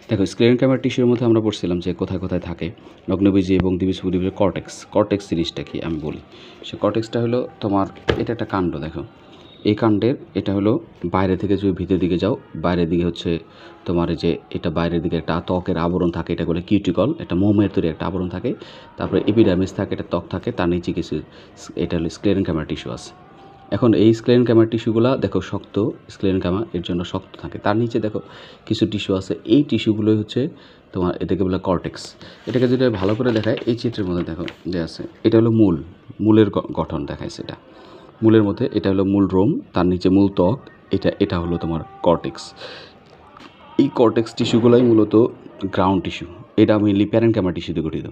দেখো স্ক্লেরেনকাইমার টিস্যুর মধ্যে আমরা পড়ছিলাম যে কোথায় কোথায় থাকে নগ্নবীজি এবং দ্বিবীজপত্রী কর্টেক্স জিনিসটা কি আমি বলি। সে কর্টেক্সটা হলো তোমার, এটা একটা কাণ্ড। দেখো এই কাণ্ডের এটা হলো বাইরে থেকে যদি ভিতরের দিকে যাও, বাইরের দিকে হচ্ছে তোমার এই যে এটা বাইরের দিকে একটা ত্বকের আবরণ থাকে, এটা বলে কিউটিকল, এটা মোমের তৈরি একটা আবরণ থাকে। তারপরে এপিডার্মিস থাকে, এটা ত্বক থাকে, তার নিচে কিছু এটা হলো স্ক্লেরেনকাইমার টিস্যু আছে। এখন এই স্ক্লেরেনকাইমার টিস্যুগুলো দেখো শক্ত, স্ক্লেরেনকাইমা এর জন্য শক্ত থাকে। তার নিচে দেখো কিছু টিস্যু আছে, এই টিস্যুগুলোই হচ্ছে তোমার, এটাকে বলে কর্টেক্স। এটাকে যদি ভালো করে দেখায় এই চিত্রের মধ্যে দেখো যে আছে, এটা হলো মূলের গঠন দেখাইছে। এটা মূলের মধ্যে, এটা হলো মূল রোম, তার নিচে মূল ত্বক, এটা হলো তোমার কর্টেক্স। এই কর্টেক্স টিস্যুগুলোই মূলত গ্রাউন্ড টিস্যু। এটা মেনলি প্যারেনকাইমা টিস্যুতে গঠিত।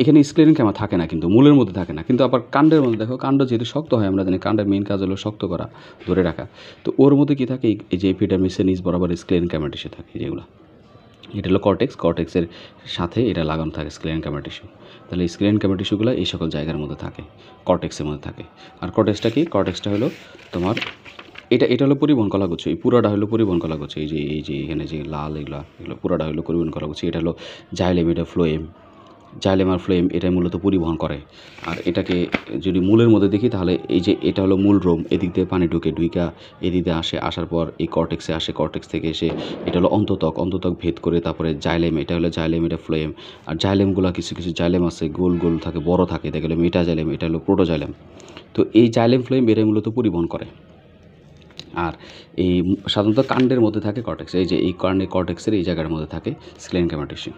এখানে স্ক্লেরেনকাইমা থাকে না, কিন্তু মূলের মধ্যে থাকে না। কিন্তু আবার কাণ্ডের মধ্যে দেখো, কাণ্ড যেহেতু শক্ত হয়, আমরা জানি কাণ্ডের মেইন কাজ হলো শক্ত করা, ধরে রাখা। তো ওর মধ্যে কী থাকে, এই যে এপিডার্মিসের নিচ বরাবর স্ক্লেরেনকাইমা টিস্যু থাকে যেগুলো, এটা হলো কর্টেক্সের সাথে এটা লাগানো থাকে স্ক্লেরেনকাইমা টিস্যু। তাহলে স্ক্লেরেনকাইমা টিস্যুগুলো এই সকল জায়গার মধ্যে থাকে, কর্টেক্সের মধ্যে থাকে। আর কর্টেক্সটা কি? কর্টেক্সটা হলো তোমার, এটা হলো পরিবহন কলাগুচ্ছ। এই পুরাটা হলো পরিবহন কলাগুচ্ছ। এই যে এখানে যে লাল এগুলো পুরাটা হলো পরিবহন কলাগুচ্ছ। এটা হলো জাইলেম, এটা ফ্লোয়েম। জাইলেম আর ফ্লোয়েম এটাই মূলত পরিবহন করে। আর এটাকে যদি মূলের মধ্যে দেখি, তাহলে এই যে এটা হলো মূল রোম, এদিক দিয়ে পানি ঢুকে এদিক দিয়ে আসার পর এই কর্টেক্সে আসে, কর্টেক্স থেকে এসে এটা হলো অন্ততক ভেদ করে তারপরে জাইলেম, এটা হলো জাইলেম, এটা ফ্লোয়েম। আর জাইলেমগুলো কিছু জাইলেম আছে গোল গোল থাকে, বড় থাকে, এটা হলো মেটাজাইলেম, এটা হলো প্রোটোজাইলেম। তো এই জাইলেম ফ্লোয়েম এরাই মূলত পরিবহন করে। আর এই সাধারণত কাণ্ডের মধ্যে থাকে কর্টেক্স, এই যে এই কর্টেক্সের এই জায়গার মধ্যে থাকে স্ক্লেরেনকাইমা টিস্যু।